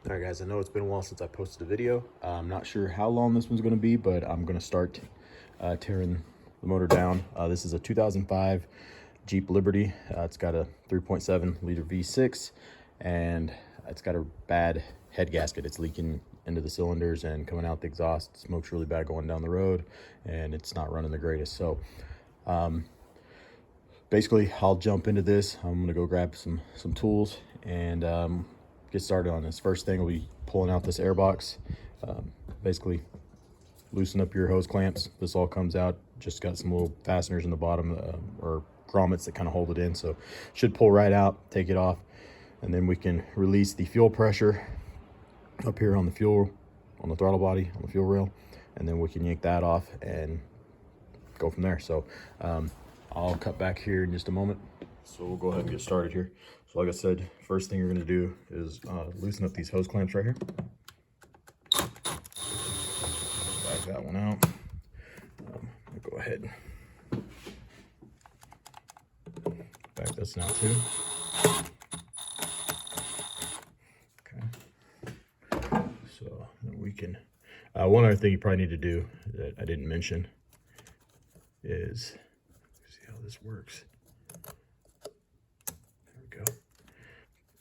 All right, guys, I know it's been a while since I posted a video. I'm not sure how long this one's going to be, but I'm going to start tearing the motor down. This is a 2005 Jeep Liberty. It's got a 3.7 liter V6, and it's got a bad head gasket. It's leaking into the cylinders and coming out the exhaust. Smoke's really bad going down the road, and it's not running the greatest. So basically, I'll jump into this. I'm going to go grab some tools and get started on this. First thing will be pulling out this air box. Basically loosen up your hose clamps. This all comes out, just got some little fasteners in the bottom or grommets that kind of hold it in, so should pull right out. Take it off, and then we can release the fuel pressure up here on the fuel, on the throttle body, on the fuel rail, and then we can yank that off and go from there. So I'll cut back here in just a moment. So we'll go ahead and get started here. So like I said, first thing you're going to do is loosen up these hose clamps right here. Back that one out. I'll go ahead and back this now too. Okay. So we can, one other thing you probably need to do that I didn't mention is, see how this works.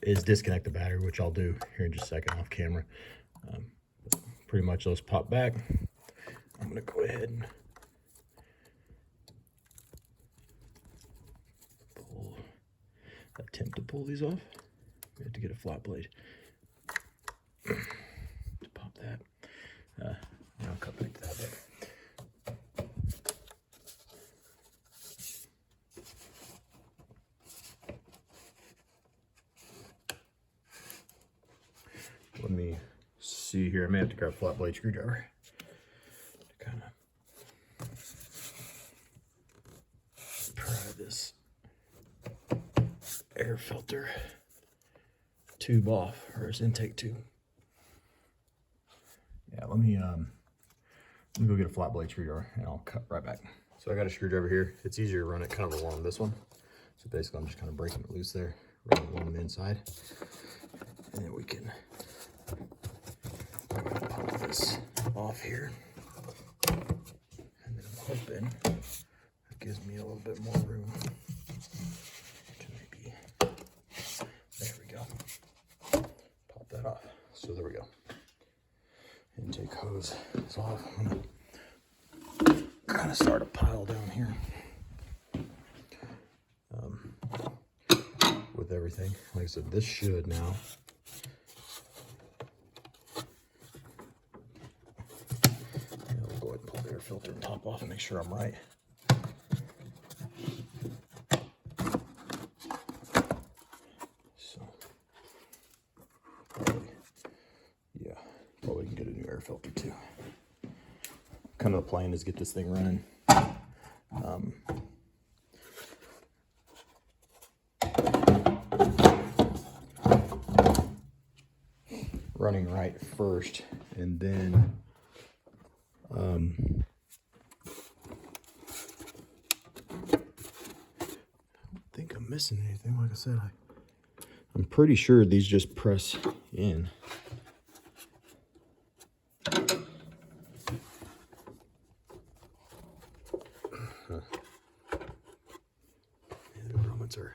Is disconnect the battery, which I'll do here in just a second off camera. Pretty much those pop back. I'm gonna go ahead and attempt to pull these off. We have to get a flat blade to pop that. I'll cut back to that bit. Let me see here. I may have to grab a flat blade screwdriver to kind of pry this air filter tube off, or its intake tube. Yeah, let me go get a flat blade screwdriver and I'll cut right back. So I got a screwdriver here. It's easier to run it kind of along this one. So basically I'm just kind of breaking it loose there, running it along the inside, and then we can pop this off here, and then I'm hoping it gives me a little bit more room to maybe, there we go, pop that off. So there we go. Intake hose is off. I'm gonna kind of start a pile down here with everything. Like I said, this should now filter and top off and make sure I'm right. So probably can get a new air filter too. Kind of the plan is get this thing running. Running right first, and then I think I'm missing anything. Like I said, I'm pretty sure these just press in. The grommets are,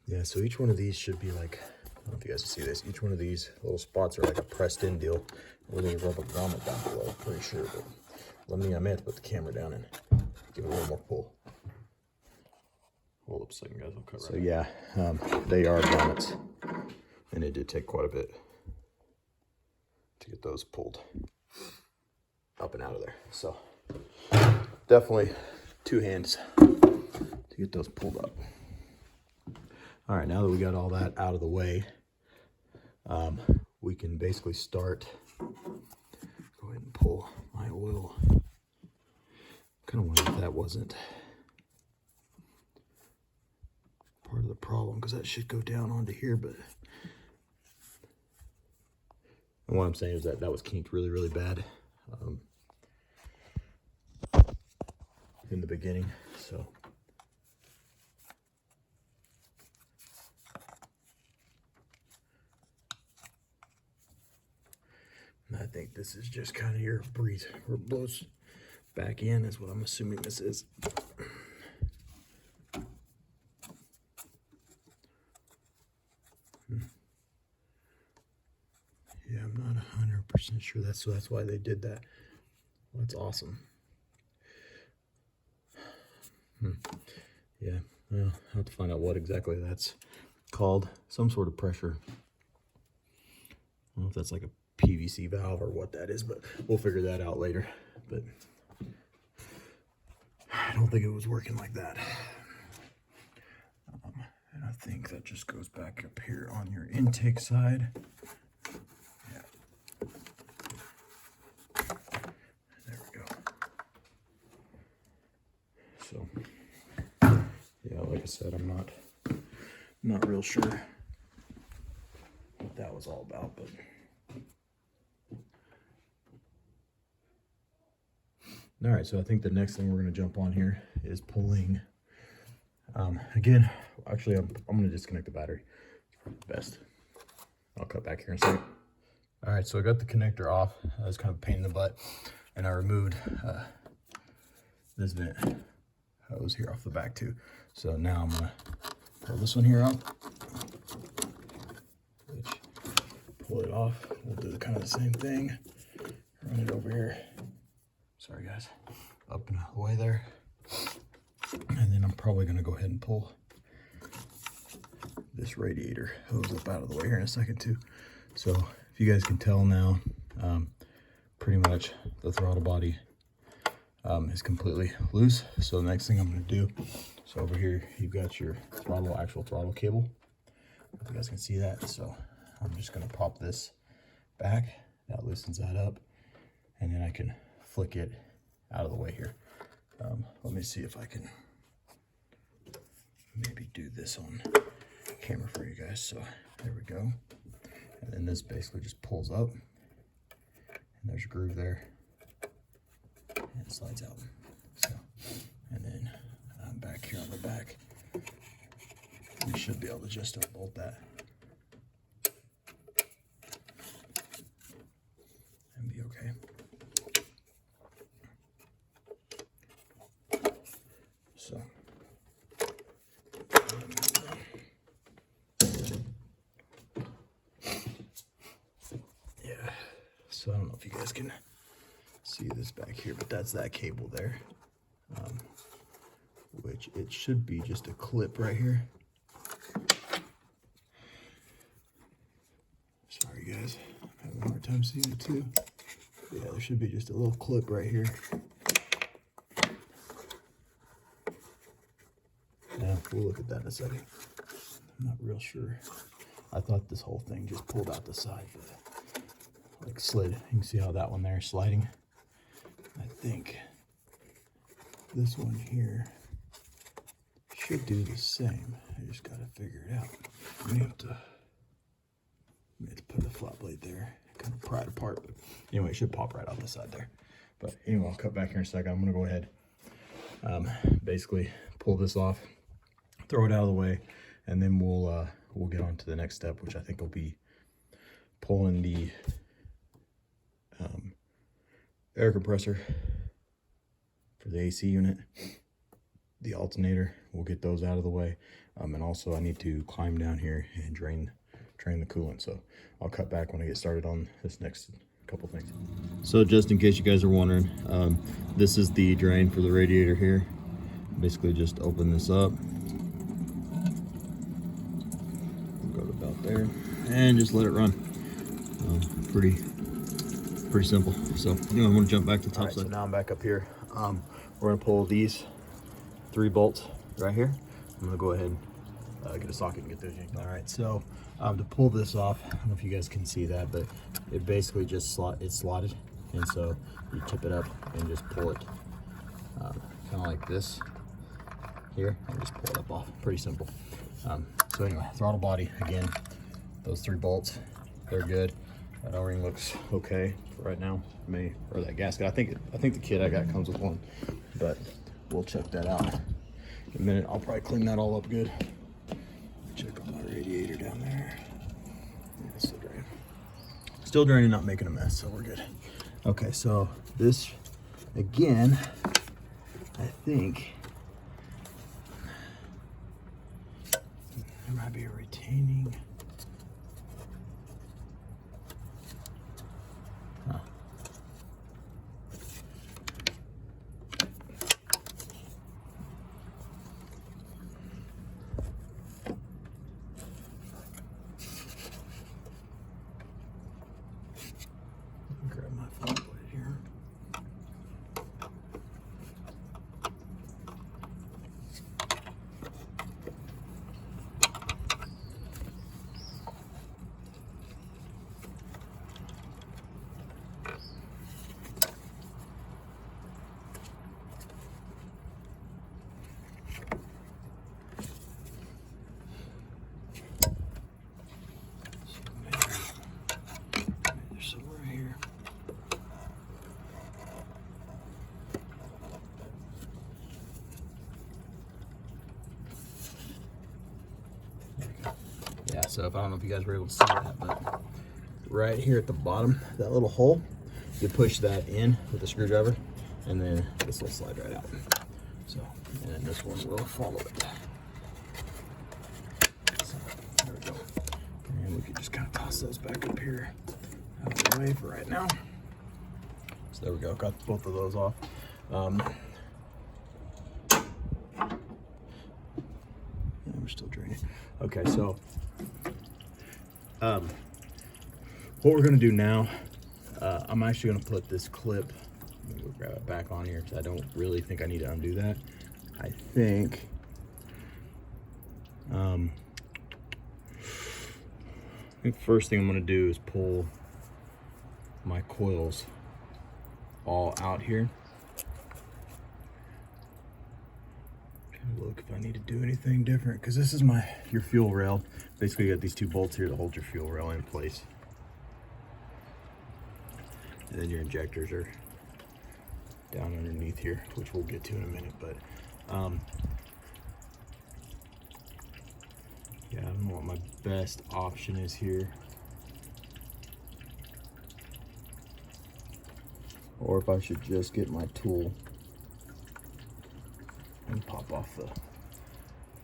yeah, so each one of these should be like, I don't know if you guys can see this, each one of these little spots are like a pressed in deal. We're going to rub a grommet down below, I'm pretty sure, but I may have to put the camera down and give it a little more pull. Hold up a second, guys, I'll cut right. So yeah, they are grommets, and it did take quite a bit to get those pulled up and out of there. So definitely two hands to get those pulled up. All right, now that we got all that out of the way, we can basically start. Go ahead and pull my oil. Kind of wonder if that wasn't part of the problem, because that should go down onto here, but and what I'm saying is that was kinked really, really bad in the beginning, so I think this is just kind of your breathe or blows back in is what I'm assuming this is. Yeah, I'm not 100% sure that's why they did that. Well, that's awesome. Yeah, well, I'll have to find out what exactly that's called. Some sort of pressure. I don't know if that's like a PVC valve or what that is, but we'll figure that out later. But I don't think it was working like that. And I think that just goes back up here on your intake side. Yeah. There we go. So, yeah, like I said, I'm not real sure what that was all about, but all right, so I think the next thing we're going to jump on here is pulling. Again, actually, I'm going to disconnect the battery. It's probably the best. I'll cut back here in a second. All right, so I got the connector off. I was kind of a pain in the butt, and I removed this vent hose here off the back too. So now I'm going to pull this one here out. Pull it off. We'll do kind of the same thing. Run it over here. Sorry guys, up and out of the way there. And then I'm probably gonna go ahead and pull this radiator hose up out of the way here in a second too. So if you guys can tell now, pretty much the throttle body is completely loose. So the next thing I'm gonna do, so over here you've got your actual throttle cable. If you guys can see that. So I'm just gonna pop this back. That loosens that up, and then I can flick it out of the way here. Let me see if I can maybe do this on camera for you guys. So there we go. And then this basically just pulls up, and there's a groove there, and it slides out. So, and then back here on the back, we should be able to just unbolt that and be okay. So, yeah, so I don't know if you guys can see this back here, but that's that cable there, which it should be just a clip right here. Sorry guys, I'm having a hard time seeing it too. Yeah, there should be just a little clip right here. Yeah, we'll look at that in a second. I'm not real sure. I thought this whole thing just pulled out the side, but like slid. You can see how that one there is sliding. I think this one here should do the same. I just gotta figure it out. We have to put the flat blade there, kind of pry it apart. But anyway, it should pop right out the side there. But anyway, I'll cut back here in a second. I'm gonna go ahead, basically pull this off, throw it out of the way, and then we'll get on to the next step, which I think will be pulling the air compressor for the AC unit, the alternator. We'll get those out of the way, and also I need to climb down here and drain the coolant. So I'll cut back when I get started on this next couple things. So just in case you guys are wondering, this is the drain for the radiator here. Basically just open this up, go to about there, and just let it run. Pretty simple. So anyway, I'm gonna jump back to the top side. So now I'm back up here. We're gonna pull these 3 bolts right here. I'm gonna go ahead and get a socket and get those yanked. All right, so to pull this off, I don't know if you guys can see that, but it basically just it's slotted, and so you tip it up and just pull it kind of like this here, and just pull it up off. Pretty simple. So anyway, throttle body again. Those 3 bolts, they're good. That O-ring looks okay for right now. Or that gasket. I think the kit I got comes with one, but we'll check that out in a minute. I'll probably clean that all up good. Check on my radiator down there. Still draining, not making a mess, so we're good. Okay, so this, again, I think there might be a retaining. Huh. Grab my flat plate here. Somewhere here. Yeah, so if I don't know if you guys were able to see that, but right here at the bottom, that little hole, you push that in with a screwdriver, and then this will slide right out. So, and then this one will follow it. So, there we go. And we can just kind of toss those back up here out of the way for right now. So there we go, got both of those off. Yeah, we're still draining. Okay, so what we're gonna do now, I'm actually gonna put this clip, let me go grab it back on here because I don't really think I need to undo that. I think, first thing I'm gonna do is pull my coils all out here. Look if I need to do anything different, because this is your fuel rail. Basically, you got these two bolts here to hold your fuel rail in place, and then your injectors are down underneath here, which we'll get to in a minute. But yeah, I don't know what my best option is here, or if I should just get my tool and pop off the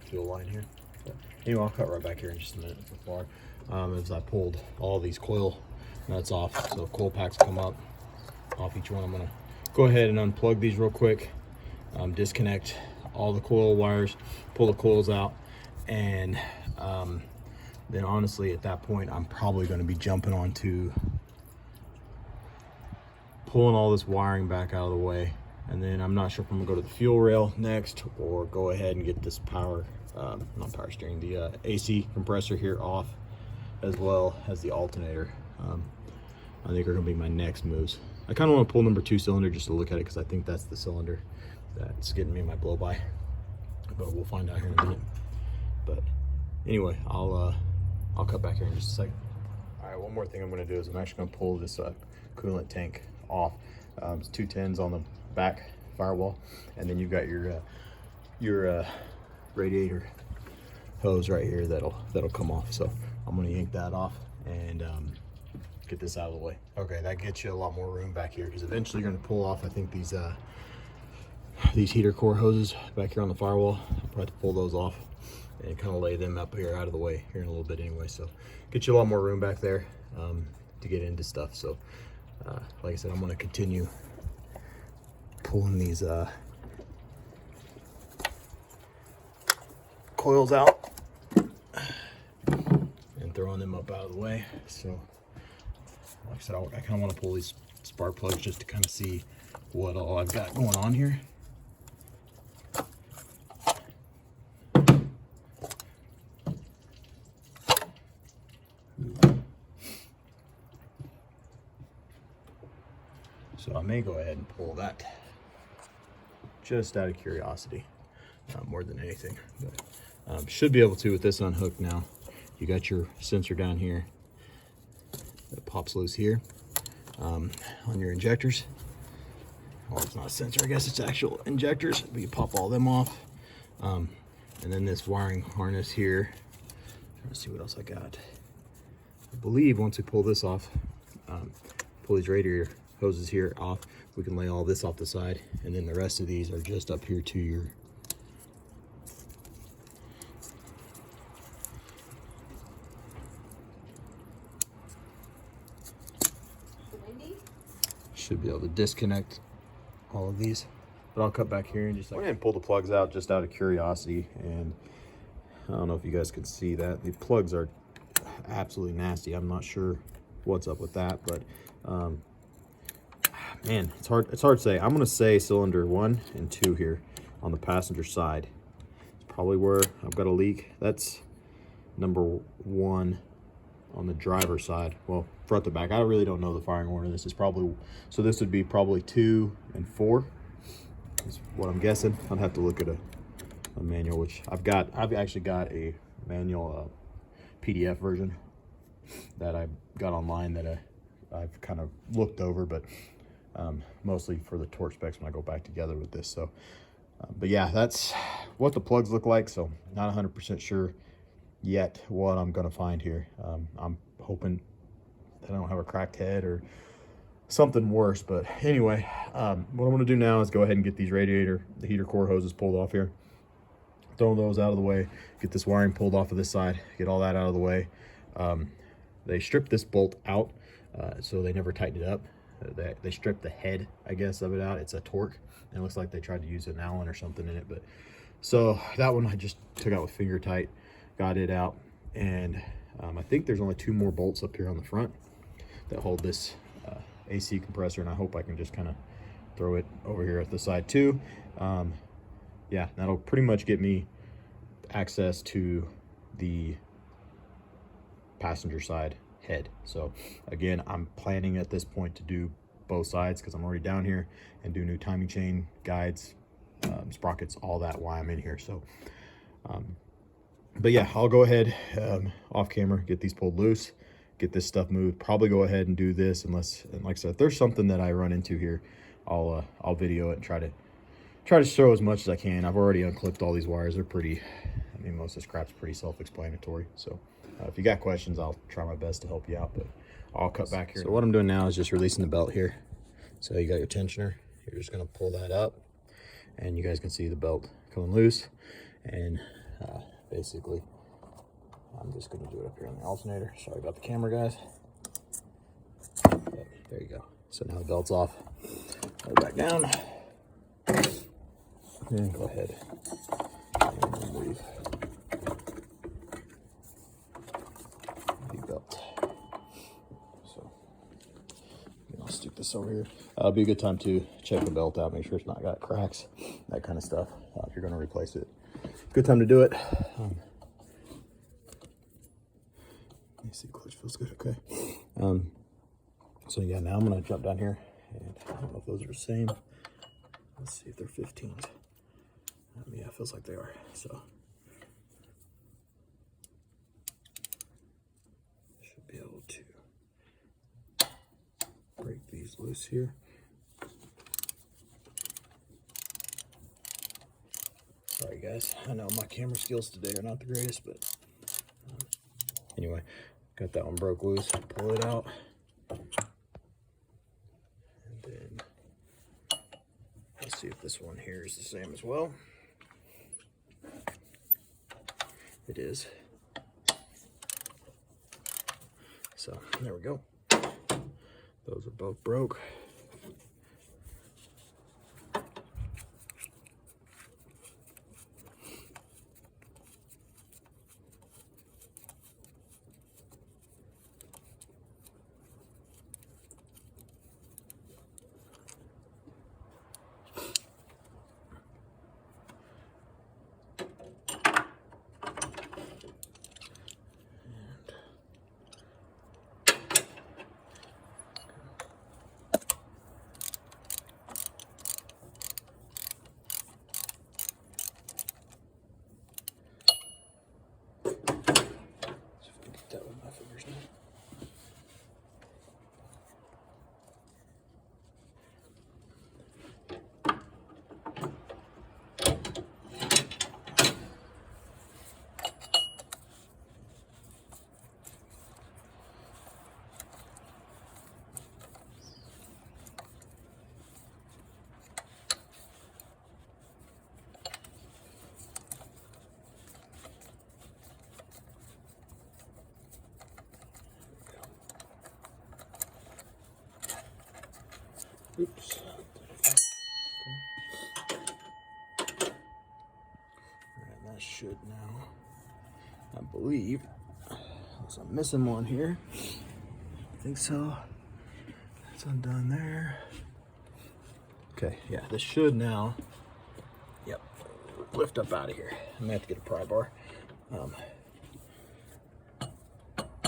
fuel line here. But anyway, I'll cut right back here in just a minute before as I pulled all these coil nuts off. So coil packs come up off each one. I'm gonna go ahead and unplug these real quick, disconnect all the coil wires, pull the coils out, and then honestly at that point I'm probably going to be jumping onto pulling all this wiring back out of the way. And then I'm not sure if I'm gonna go to the fuel rail next or go ahead and get this not power steering, the AC compressor here off, as well as the alternator. I think are gonna be my next moves. I kind of want to pull number 2 cylinder just to look at it, because I think that's the cylinder that's getting me my blow by. But we'll find out here in a minute. But anyway, I'll cut back here in just a second. All right, one more thing I'm gonna do is I'm actually gonna pull this coolant tank off. It's 2 tins on the back firewall, and then you've got your radiator hose right here that'll come off. So I'm gonna yank that off and get this out of the way. Okay, that gets you a lot more room back here, because eventually you're gonna pull off, I think, these heater core hoses back here on the firewall. I'll probably have to pull those off and kind of lay them up here out of the way here in a little bit anyway. So get you a lot more room back there to get into stuff. So like I said, I'm gonna continue pulling these coils out and throwing them up out of the way. So like I said, I kind of want to pull these spark plugs just to kind of see what all I've got going on here. So I may go ahead and pull that just out of curiosity, more than anything. But should be able to with this unhooked now. You got your sensor down here that pops loose here on your injectors. Well, it's not a sensor, I guess it's actual injectors, but you pop all them off. And then this wiring harness here. Trying to see what else I got. I believe once we pull this off, pull these radiator hoses here off. We can lay all this off the side, and then the rest of these are just up here to your should be able to disconnect all of these. But I'll cut back here and just and pull the plugs out just out of curiosity. And I don't know if you guys can see that. The plugs are absolutely nasty. I'm not sure what's up with that, but man, it's hard to say. I'm gonna say cylinder 1 and 2 here on the passenger side. It's probably where I've got a leak. That's number 1 on the driver's side. Well, front to back. I really don't know the firing order. This is probably, so this would be probably 2 and 4 is what I'm guessing. I'd have to look at a manual, which I've actually got a manual PDF version that I got online that I've kind of looked over, but mostly for the torque specs when I go back together with this. So but yeah, that's what the plugs look like. So not 100% sure yet what I'm gonna find here. I'm hoping that I don't have a cracked head or something worse, but anyway, what I'm gonna do now is go ahead and get these the heater core hoses pulled off here, throw those out of the way, get this wiring pulled off of this side, get all that out of the way. They stripped this bolt out, so they never tightened it up. They stripped the head, I guess, of it out. It's a torque, and it looks like they tried to use an Allen or something in it, but so that one I just took out with finger tight, got it out, and I think there's only 2 more bolts up here on the front that hold this AC compressor, and I hope I can just kind of throw it over here at the side too. Yeah, that'll pretty much get me access to the passenger side head. So again, I'm planning at this point to do both sides because I'm already down here, and do new timing chain, guides, sprockets, all that while I'm in here. So but yeah, I'll go ahead off camera, get these pulled loose, get this stuff moved, probably go ahead and do this unless, and like I said, if there's something that I run into here, I'll video it and try to show as much as I can. I've already unclipped all these wires. They're pretty, I mean, most of this crap's pretty self-explanatory. So if you got questions, I'll try my best to help you out, but I'll cut back here. So what I'm doing now is just releasing the belt here. So you got your tensioner, you're just gonna pull that up, and you guys can see the belt coming loose. And basically, I'm just gonna do it up here on the alternator. Sorry about the camera, guys. But there you go. So now the belt's off. Go back down. And go ahead and remove the belt. So I'll stick this over here. It'll be a good time to check the belt out, make sure it's not got cracks, that kind of stuff. If you're gonna replace it, good time to do it. Let me see, clutch feels good. Okay. So yeah, now I'm gonna jump down here, and I don't know if those are the same. Let's see if they're 15s. Yeah, it feels like they are. So should be able to break these loose here. Sorry guys, I know my camera skills today are not the greatest, but anyway, got that one broke loose. Pull it out, and then let's see if this one here is the same as well. It is. So there we go. Those are both broke. Oops. Alright, that should now, I believe, unless I'm missing one here. I think so. That's undone there. Okay, yeah, this should now, yep, lift up out of here. I'm gonna have to get a pry bar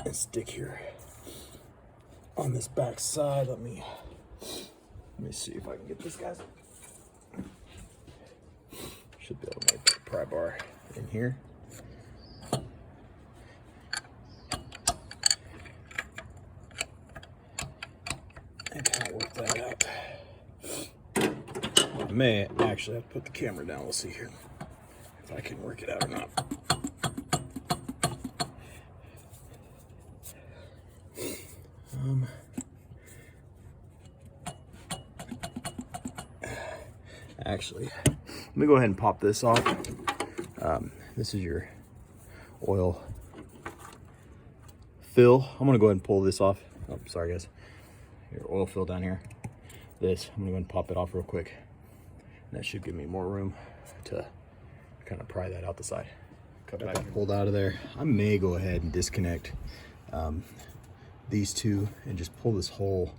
and stick here on this back side. Let me see if I can get this, guys. Should be able to make that pry bar in here. And kind of work that out. I may actually have to put the camera down. We'll see here if I can work it out or not. Actually, let me go ahead and pop this off. This is your oil fill. I'm gonna go ahead and pull this off. Oh, sorry guys. Your oil fill down here. This, I'm gonna go ahead and pop it off real quick. And that should give me more room to kind of pry that out the side. Cut back, pulled out of there. I may go ahead and disconnect these two and just pull this whole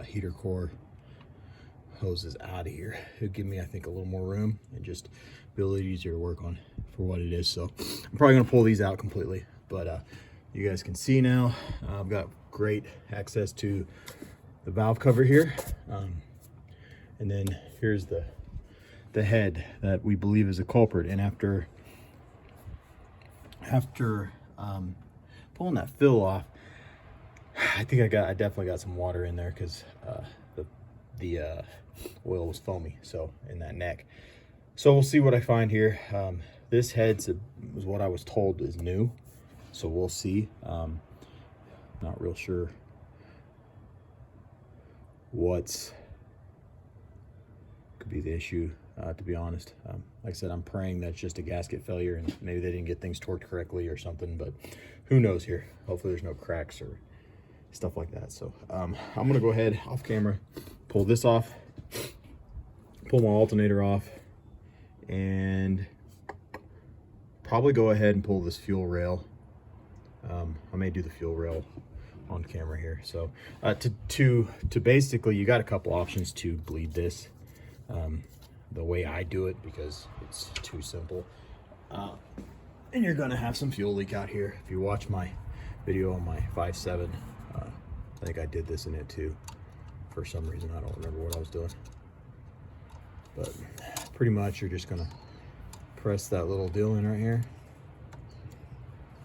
heater core hoses out of here. It'll give me, I think, a little more room and just be a little easier to work on for what it is. So I'm probably gonna pull these out completely, but you guys can see now I've got great access to the valve cover here, and then here's the head that we believe is a culprit. And after pulling that fill off, I think I definitely got some water in there because the oil was foamy, so in that neck. So we'll see what I find here. This head was what I was told is new, so we'll see. Not real sure what's could be the issue, to be honest. Like I said, I'm praying that's just a gasket failure and maybe they didn't get things torqued correctly or something, but who knows here. Hopefully there's no cracks or stuff like that. So I'm gonna go ahead off camera, pull this off, pull my alternator off, and probably go ahead and pull this fuel rail. I may do the fuel rail on camera here. So to basically, you got a couple options to bleed this. The way I do it, because it's too simple, and you're gonna have some fuel leak out here. If you watch my video on my 5.7, I think I did this in it too. For some reason, I don't remember what I was doing, but pretty much you're just gonna press that little deal in right here.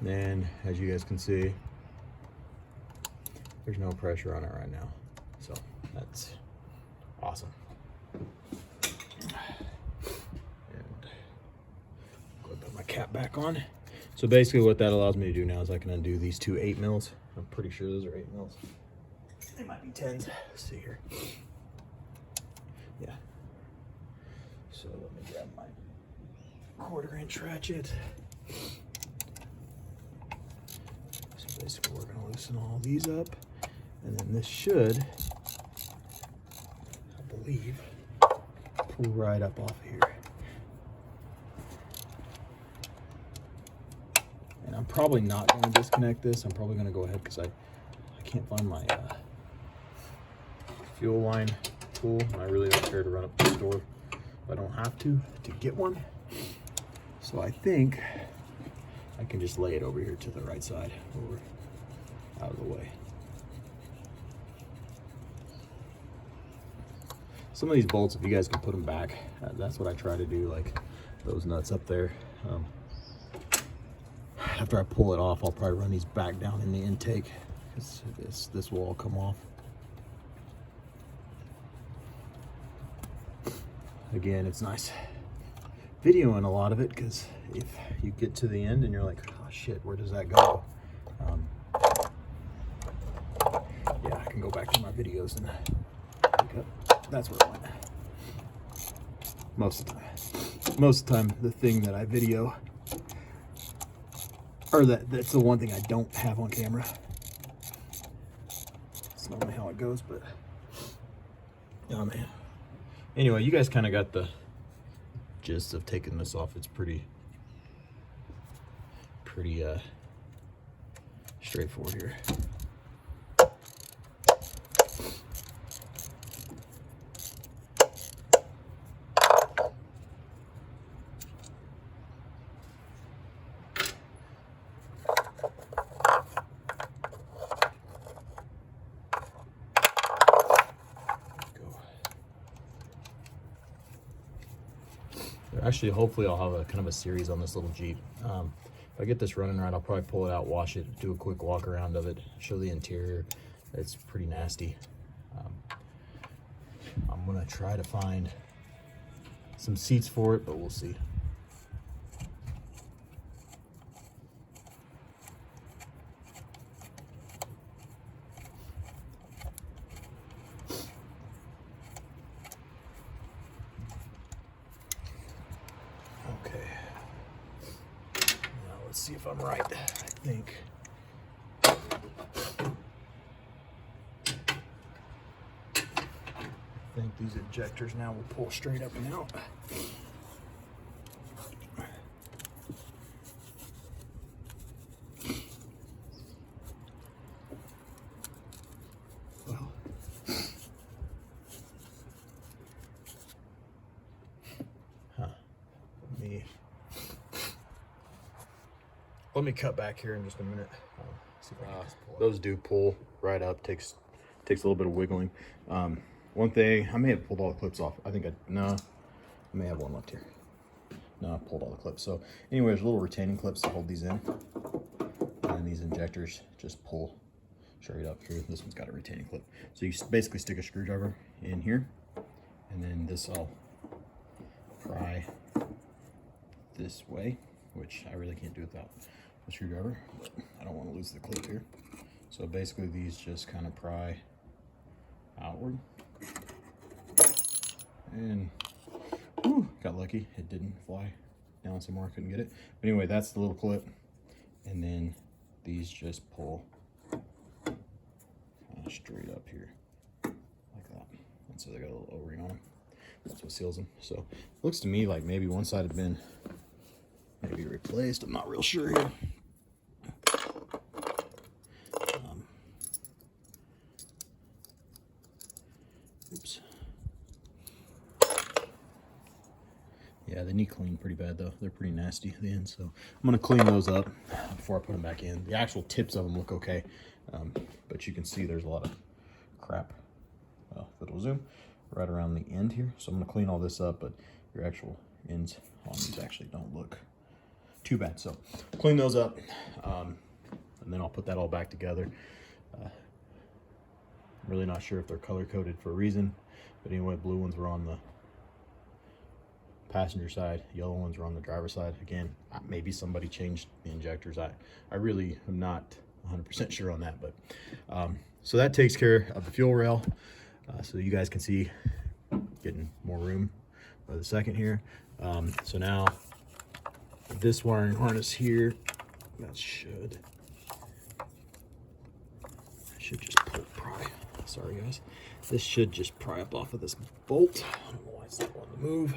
Then, as you guys can see, there's no pressure on it right now, so that's awesome. Cap back on. So basically what that allows me to do now is I can undo these two 8 mils. I'm pretty sure those are 8 mils. They might be 10s. Let's see here. Yeah. So let me grab my 1/4" ratchet. So basically we're going to loosen all these up, and then this should, I believe, pull right up off of here. And I'm probably not going to disconnect this. I'm probably going to go ahead because I can't find my fuel line tool. I really don't care to run up to the store if I don't have to get one. So I think I can just lay it over here to the right side, over out of the way. Some of these bolts, if you guys can put them back, that's what I try to do, like those nuts up there. After I pull it off, I'll probably run these back down in the intake, because this will all come off. Again, it's nice videoing a lot of it, because if you get to the end and you're like, oh shit, where does that go? Yeah, I can go back to my videos and pick up. That's where it went. Most of the time, the thing that I video, or that's the one thing I don't have on camera. It's normally how it goes, but Oh man. Anyway, you guys kind of got the gist of taking this off. It's pretty straightforward here. Actually, hopefully I'll have a kind of a series on this little Jeep. If I get this running right, I'll probably pull it out, wash it, do a quick walk around of it, show the interior. It's pretty nasty. I'm gonna try to find some seats for it, but we'll see. Okay. Now let's see if I'm right. I think these injectors now will pull straight up and out. Well, let me cut back here in just a minute. See if I can just pull those do pull right up. Takes a little bit of wiggling. One thing, I may have pulled all the clips off. I may have one left here. No, I pulled all the clips. So anyway, there's little retaining clips to hold these in. And these injectors just pull straight up here. This one's got a retaining clip. So you basically stick a screwdriver in here, and then this I'll pry this way, which I really can't do without a screwdriver, but I don't want to lose the clip here. So basically these just kind of pry outward. And whew, got lucky, it didn't fly down somewhere, I couldn't get it. But anyway, that's the little clip. And then these just pull straight up here like that. And so they got a little O-ring on them. That's what seals them. So it looks to me like maybe one side had been maybe replaced. I'm not real sure here. Oops. Yeah, they need clean pretty bad though. They're pretty nasty at the end, so I'm gonna clean those up before I put them back in. The actual tips of them look okay, but you can see there's a lot of crap. If it'll zoom right around the end here, so I'm gonna clean all this up. But your actual ends on these actually don't look too bad. So clean those up, and then I'll put that all back together. I'm really not sure if they're color coded for a reason, but anyway, blue ones were on the passenger side, yellow ones were on the driver's side. Again, maybe somebody changed the injectors. I really am not 100% sure on that, but so that takes care of the fuel rail. So you guys can see getting more room by the second here. So now this wiring harness here, that should just pry. Sorry guys, this should just pry up off of this bolt. I don't know why it's not wanting to move.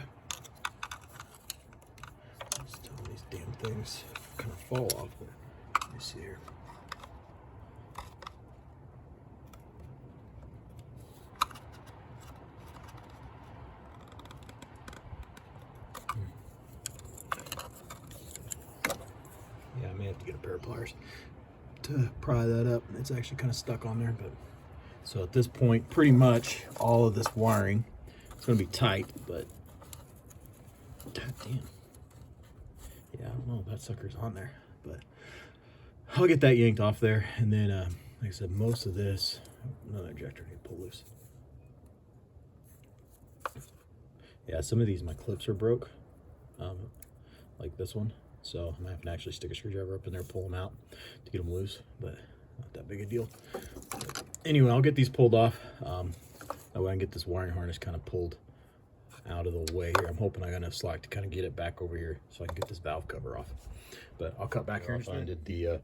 Just telling these damn things kind of fall off there. Let me see here. Yeah, I may have to get a pair of pliers to pry that up. It's actually kind of stuck on there, but so at this point, pretty much all of this wiring is going to be tight, but god damn. Yeah, I don't know if that sucker's on there, but I'll get that yanked off there. And then, like I said, most of this, another injector need to pull loose. Yeah, some of these, my clips are broke, like this one. So I'm having to actually stick a screwdriver up in there, pull them out to get them loose, but not that big a deal. But anyway, I'll get these pulled off. That way I can get this wiring harness kind of pulled out of the way here. I'm hoping I got enough slack to kind of get it back over here so I can get this valve cover off. But I'll cut back here and find it. The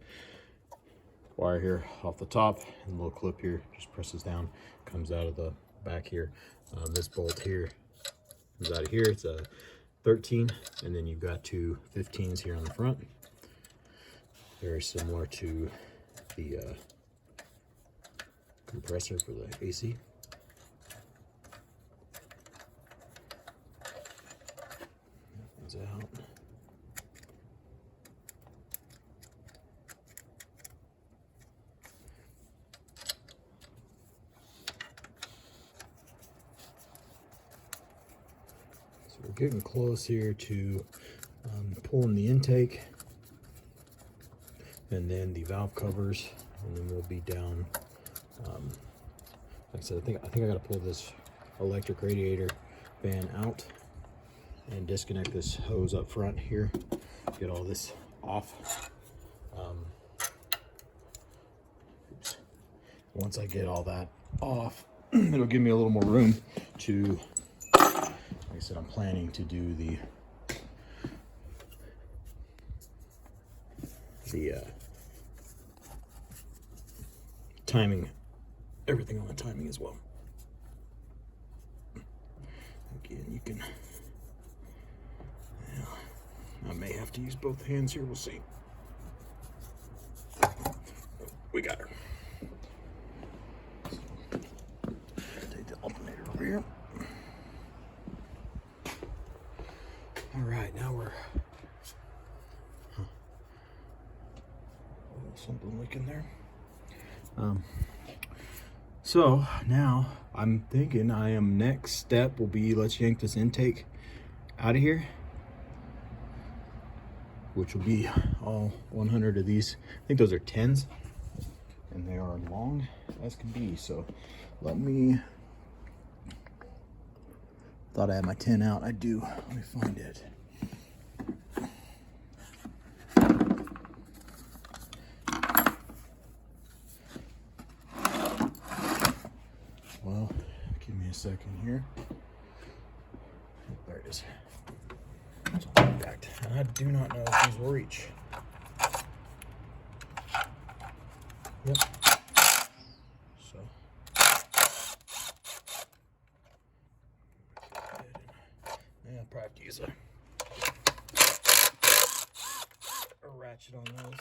wire here off the top, and the little clip here just presses down, comes out of the back here. This bolt here comes out of here. It's a 13, and then you've got two 15s here on the front. Very similar to the compressor for the AC. That one's out. So we're getting close here to pulling the intake, and then the valve covers, and then we'll be down. Like I said, I think I got to pull this electric radiator fan out and disconnect this hose up front here. Get all this off. Once I get all that off, it'll give me a little more room to, like I said, I'm planning to do the timing, everything on the timing as well. Again, you can, I may have to use both hands here, we'll see. We got her. Take the alternator over here. All right, now we're something leaking there. So now I'm thinking next step will be, let's yank this intake out of here, which will be all 100 of these. I think those are 10s, and they are long as can be. So let me, thought I had my 10 out. I do. Let me find it. Well, give me a second here. There it is. It's all packed. And I do not know if these will reach. Yep. So. Yeah, I'll probably have to use a ratchet on those.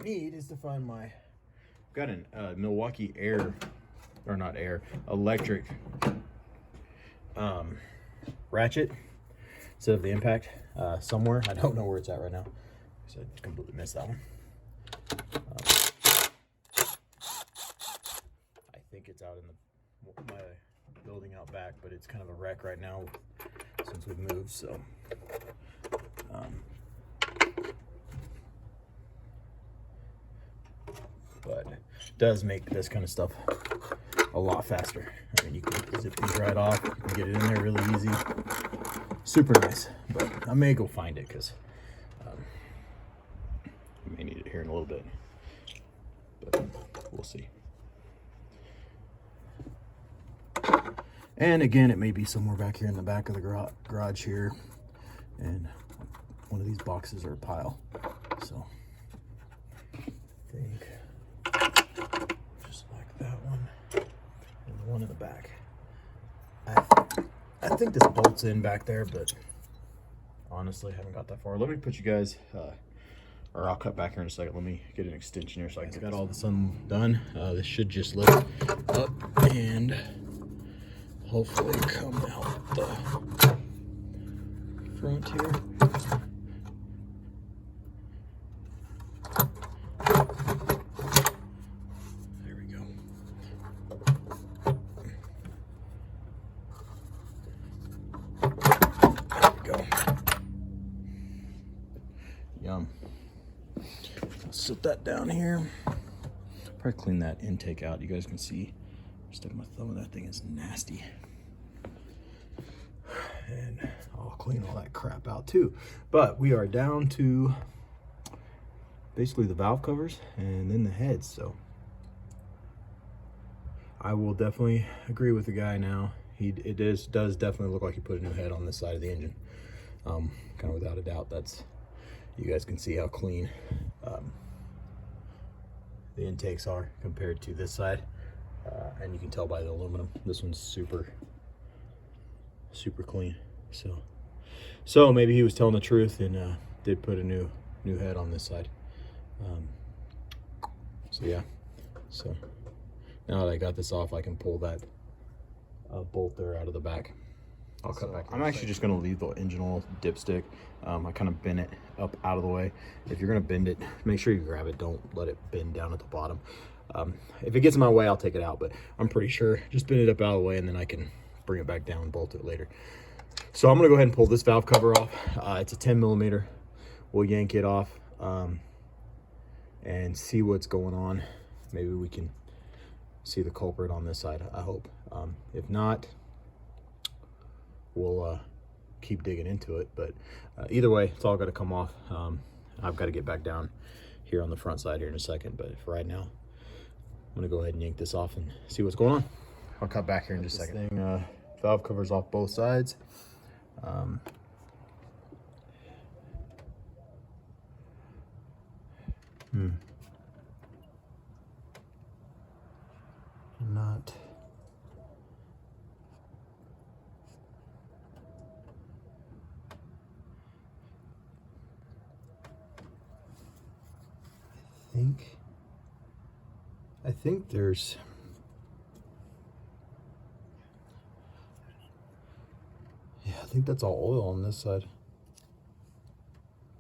Need is to find my, got an Milwaukee electric ratchet instead of the impact somewhere. I don't know where it's at right now, so I completely missed that one. I think it's out in my building out back, but it's kind of a wreck right now since we've moved, so but it does make this kind of stuff a lot faster. I mean, you can zip these right off, you can get it in there really easy. Super nice, but I may go find it because I may need it here in a little bit, but we'll see. And again, it may be somewhere back here in the back of the garage here, and one of these boxes are a pile. So I think just like that one and the one in the back. I think this bolts in back there, but honestly, I haven't got that far. Let me put you guys, or I'll cut back here in a second. Let me get an extension here so I can get all this done. This should just lift up and hopefully come out the front here. There we go. There we go. Yum. I'll sit that down here. Probably clean that intake out. You guys can see, stuck my thumb in that thing, is nasty. And I'll clean all that crap out too. But we are down to basically the valve covers and then the heads. So I will definitely agree with the guy now. It does definitely look like he put a new head on this side of the engine. Kind of without a doubt, that's, you guys can see how clean the intakes are compared to this side, and you can tell by the aluminum. This one's super clean. So maybe he was telling the truth and did put a new head on this side. So yeah, so now that I got this off, I can pull that bolt there out of the back. I'll cut back. I'm actually just gonna leave the engine oil dipstick. I kind of bend it up out of the way. If you're gonna bend it, make sure you grab it. Don't let it bend down at the bottom. If it gets in my way, I'll take it out, but I'm pretty sure just bend it up out of the way and then I can bring it back down and bolt it later. So I'm gonna go ahead and pull this valve cover off. It's a 10mm. We'll yank it off and see what's going on. Maybe we can see the culprit on this side, I hope. If not, we'll keep digging into it, but either way, it's all got to come off. I've got to get back down here on the front side here in a second, but for right now, I'm gonna go ahead and yank this off and see what's going on. I'll cut back here in just a second. Valve covers off both sides. Not. I think there's. Yeah, I think that's all oil on this side.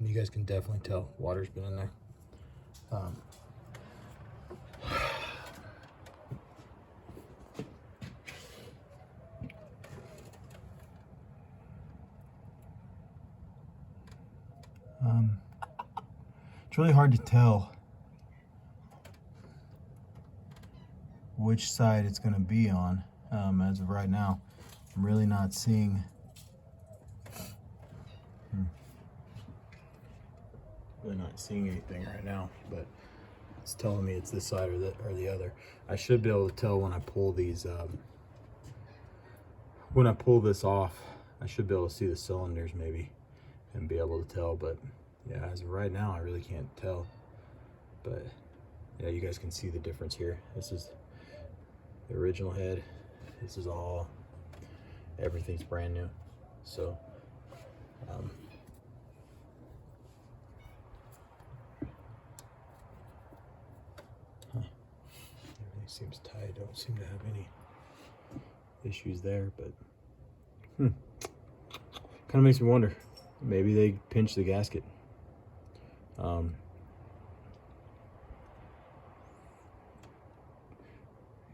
You guys can definitely tell water's been in there. It's really hard to tell which side it's going to be on as of right now. I'm really not seeing anything right now, but it's telling me it's this side or the other. I should be able to tell when I pull these when I pull this off. I should be able to see the cylinders maybe and be able to tell, but yeah, as of right now, I really can't tell. But yeah, you guys can see the difference here. This is the original head. This is all, everything's brand new. So everything seems tight. Don't seem to have any issues there, but kind of makes me wonder. Maybe they pinched the gasket.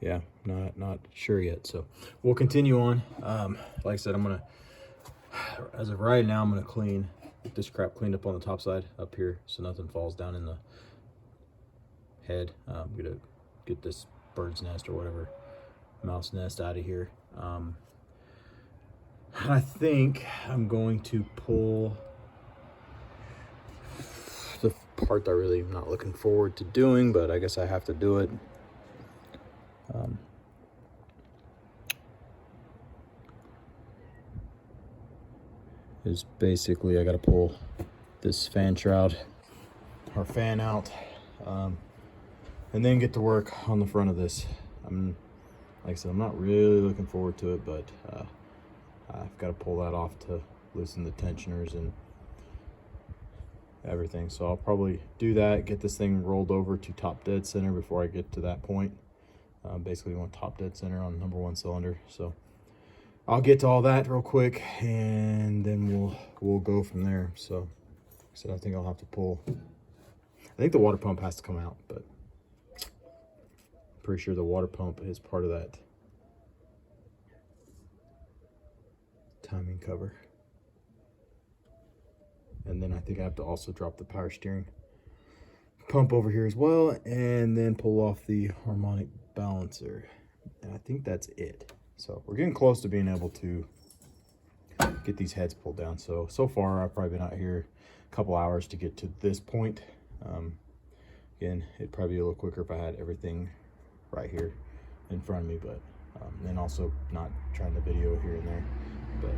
Yeah, not sure yet. So we'll continue on. Like I said, I'm gonna, as of right now, I'm gonna clean this crap cleaned up on the top side up here, so nothing falls down in the head. I'm gonna get this bird's nest or whatever, mouse nest out of here. I think I'm going to pull the part that I really am not looking forward to doing, but I guess I have to do it. Is basically I got to pull this fan shroud or fan out, and then get to work on the front of this. Like I said, I'm not really looking forward to it, but I've got to pull that off to loosen the tensioners and everything. So I'll probably do that, get this thing rolled over to top dead center before I get to that point. Basically we want top dead center on number 1 cylinder. So I'll get to all that real quick and then we'll go from there. So I think I'll have to pull, I think the water pump has to come out, but I'm pretty sure the water pump is part of that timing cover. And then I think I have to also drop the power steering pump over here as well, and then pull off the harmonic balancer. And I think that's it. So we're getting close to being able to get these heads pulled down. So far I've probably been out here a couple hours to get to this point. Again, it'd probably be a little quicker if I had everything right here in front of me, but then also not trying to video here and there. But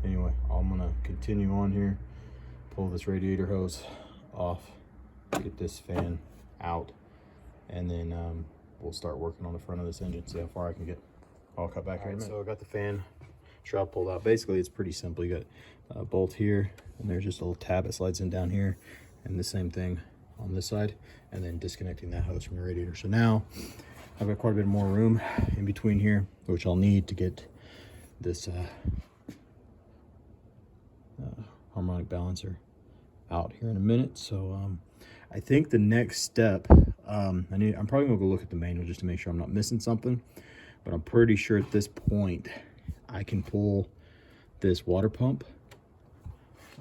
anyway, I'm gonna continue. continue on here, pull this radiator hose off, get this fan out, and then we'll start working on the front of this engine, see how far I can get. I'll cut back here. So I got the fan shroud pulled out. Basically, it's pretty simple. You got a bolt here, and there's just a little tab that slides in down here, and the same thing on this side, and then disconnecting that hose from the radiator. So now I've got quite a bit more room in between here, which I'll need to get this harmonic balancer out here in a minute. So I think the next step, I'm probably gonna go look at the manual just to make sure I'm not missing something, but I'm pretty sure at this point I can pull this water pump.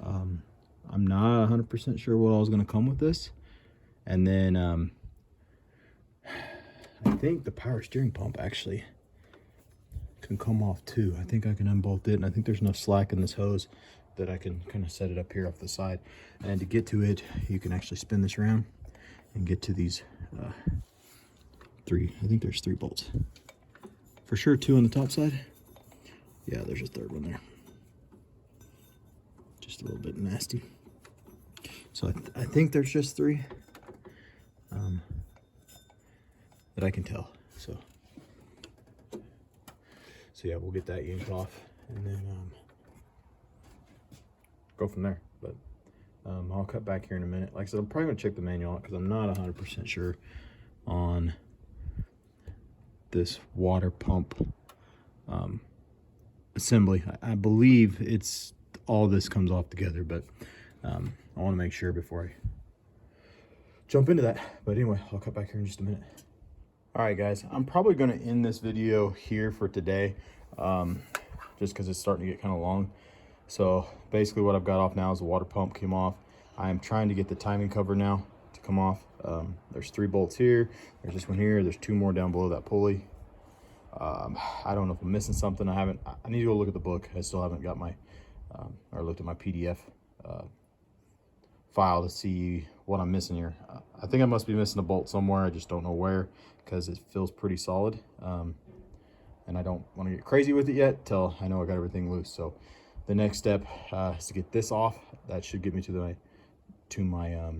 I'm not 100% sure what all's gonna come with this. And then I think the power steering pump actually can come off too. I think I can unbolt it, and I think there's enough slack in this hose that I can kind of set it up here off the side. And to get to it, you can actually spin this around and get to these I think there's 3 bolts. For sure 2 on the top side. Yeah, there's a 3rd one there. Just a little bit nasty. So I think there's just 3 that I can tell. So yeah, we'll get that yanked off and then go from there. But I'll cut back here in a minute. Like I said, I'm probably gonna check the manual out because I'm not 100% sure on this water pump assembly. I believe it's all this comes off together, but I want to make sure before I jump into that. But anyway, I'll cut back here in just a minute. All right, guys, I'm probably going to end this video here for today, just because it's starting to get kind of long. So basically what I've got off now is the water pump came off. I am trying to get the timing cover now to come off. There's 3 bolts here, there's this one here, there's 2 more down below that pulley. I don't know if I'm missing something. I need to go look at the book. I still haven't got my or looked at my PDF file to see what I'm missing here. I think I must be missing a bolt somewhere. I just don't know where, because it feels pretty solid, and I don't want to get crazy with it yet till I know I got everything loose. So the next step is to get this off. That should get me to my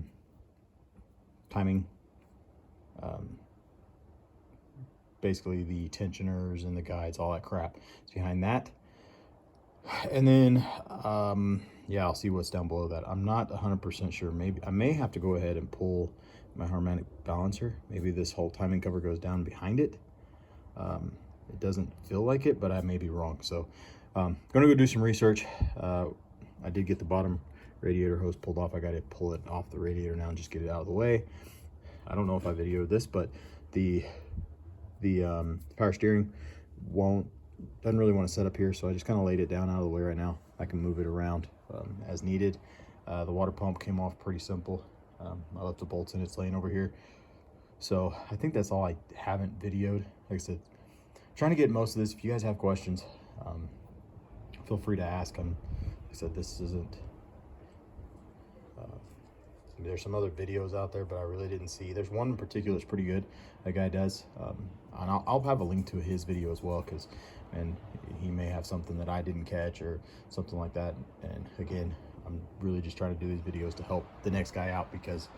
timing, basically the tensioners and the guides, all that crap is behind that. And then yeah, I'll see what's down below that. I'm not 100% sure. Maybe I may have to go ahead and pull my harmonic balancer. Maybe this whole timing cover goes down behind it. It doesn't feel like it, but I may be wrong. So gonna go do some research. I did get the bottom radiator hose pulled off. I got to pull it off the radiator now and just get it out of the way. I don't know if I videoed this, but the power steering doesn't really want to set up here, so I just kind of laid it down out of the way right now. I can move it around as needed. The water pump came off pretty simple. I left the bolts in, it's laying over here. So I think that's all I haven't videoed. Like I said, trying to get most of this. If you guys have questions, feel free to ask. Like I said, this isn't there's some other videos out there, but I really didn't see. There's one in particular that's pretty good, that guy does, and I'll have a link to his video as well, because he may have something that I didn't catch or something like that. And again, I'm really just trying to do these videos to help the next guy out, because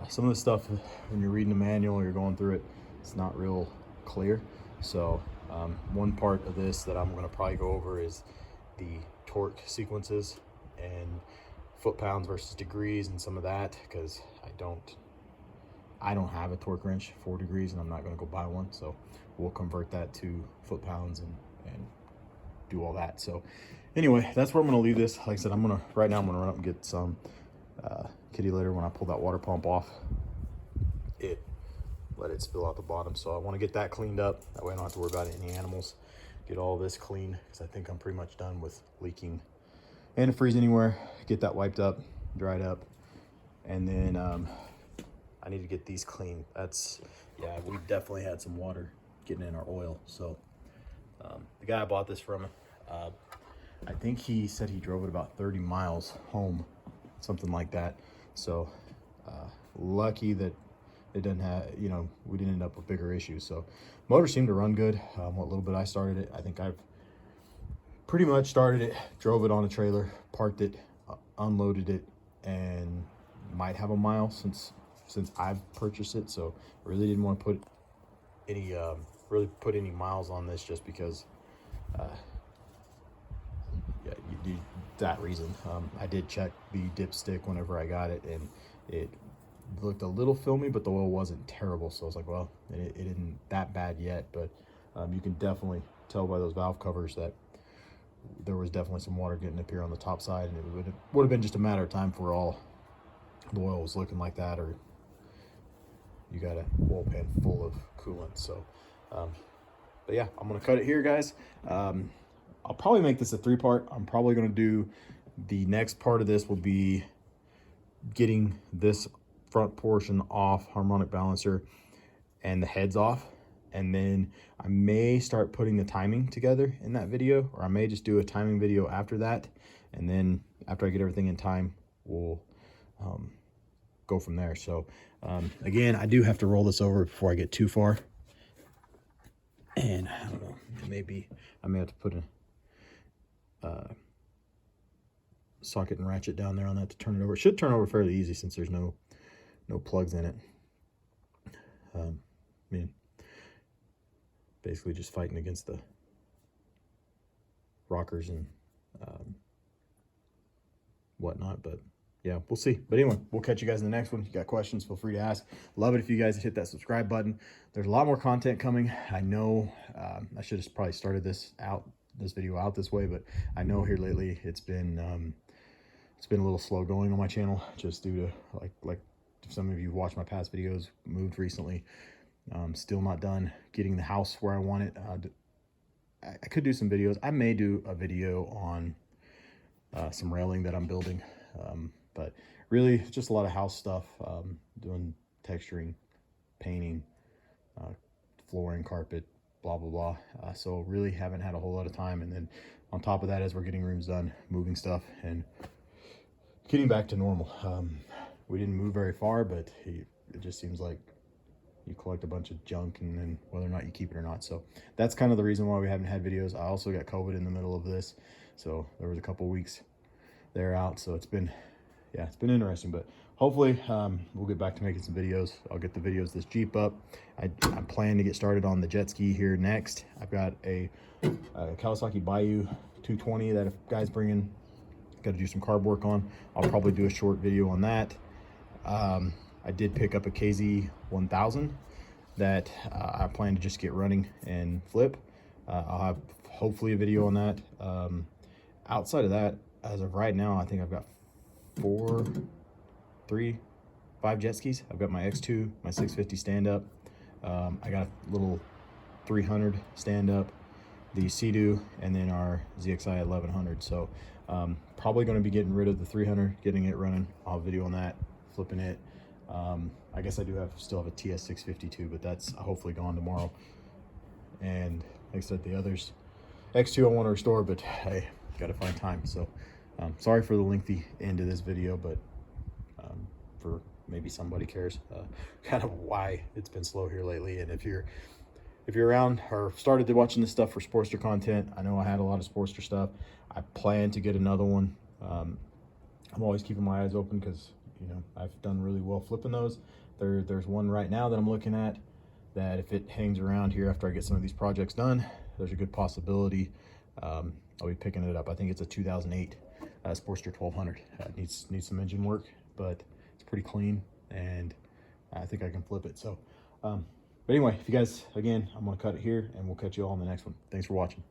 some of the stuff when you're reading the manual or you're going through it, it's not real clear. So one part of this that I'm going to probably go over is the torque sequences and foot-pounds versus degrees and some of that, because I don't have a torque wrench 4 degrees, and I'm not going to go buy one. So we'll convert that to foot-pounds and do all that. So anyway, that's where I'm going to leave this. Like I said, right now I'm going to run up and get some kitty litter. When I pull that water pump off, let it spill out the bottom. So I want to get that cleaned up. That way I don't have to worry about any animals. Get all this clean, because I think I'm pretty much done with leaking antifreeze anywhere. Get that wiped up, dried up, and then I need to get these clean. Yeah, we definitely had some water getting in our oil. So the guy I bought this from, I think he said he drove it about 30 miles home, something like that. So lucky that it didn't have, we didn't end up with bigger issues. So motor seemed to run good. What little bit I started it, I think I've pretty much started it, drove it on a trailer, parked it, unloaded it, and might have a mile since I've purchased it. So I really didn't want to put any miles on this, just because yeah, that reason. I did check the dipstick whenever I got it, and it looked a little filmy, but the oil wasn't terrible. So I was like, well, it isn't that bad yet. But you can definitely tell by those valve covers that there was definitely some water getting up here on the top side, and it would have been just a matter of time for all the oil was looking like that, or you got a oil pan full of coolant. So but yeah, I'm gonna cut it here, guys. I'll probably make this a 3-part. I'm probably gonna do the next part of this will be getting this front portion off, harmonic balancer and the heads off, and then I may start putting the timing together in that video, or I may just do a timing video after that, and then after I get everything in time, we'll go from there. So again, I do have to roll this over before I get too far, and I don't know, maybe I may have to put a socket and ratchet down there on that to turn it over. It should turn over fairly easy since there's no plugs in it. I mean, basically just fighting against the rockers and whatnot, but yeah, we'll see. But anyway, we'll catch you guys in the next one. If you got questions, feel free to ask. Love it if you guys hit that subscribe button. There's a lot more content coming. I know I should have probably started this video out this way, but I know here lately it's been a little slow going on my channel, just due to like some of you watched my past videos, moved recently. Still not done getting the house where I want it. I could do some videos. I may do a video on some railing that I'm building, but really just a lot of house stuff, doing texturing, painting, flooring, carpet, blah blah blah. So really haven't had a whole lot of time, and then on top of that, as we're getting rooms done, moving stuff and getting back to normal. We didn't move very far, but it just seems like you collect a bunch of junk, and then whether or not you keep it or not. So that's kind of the reason why we haven't had videos. I also got COVID in the middle of this, so there was a couple weeks there out. So it's been interesting, but hopefully we'll get back to making some videos. I'll get the videos this Jeep up. I plan to get started on the jet ski here next. I've got a Kawasaki Bayou 220 that if guys bring in, got to do some carb work on. I'll probably do a short video on that. I did pick up a KZ 1000 that I plan to just get running and flip. I'll have hopefully a video on that. Outside of that, as of right now, I think I've got 5 jet skis. I've got my X2, my 650 stand-up. I got a little 300 stand-up, the Sea-Doo, and then our ZXi 1100. So probably going to be getting rid of the 300, getting it running. I'll have a video on that, flipping it. I guess I still have a TS 652, but that's hopefully gone tomorrow. And like I said, the others, X2 I want to restore, but hey, got to find time. So sorry for the lengthy end of this video, but for maybe somebody cares kind of why it's been slow here lately. And if you're around or started watching this stuff for Sportster content, I know I had a lot of Sportster stuff. I plan to get another one. I'm always keeping my eyes open because, you know, I've done really well flipping those. There's one right now that I'm looking at that if it hangs around here after I get some of these projects done, there's a good possibility I'll be picking it up. I think it's a 2008 Sportster 1200. Needs some engine work, but it's pretty clean, and I think I can flip it. So, but anyway, if you guys, again, I'm gonna cut it here, and we'll catch you all in the next one. Thanks for watching.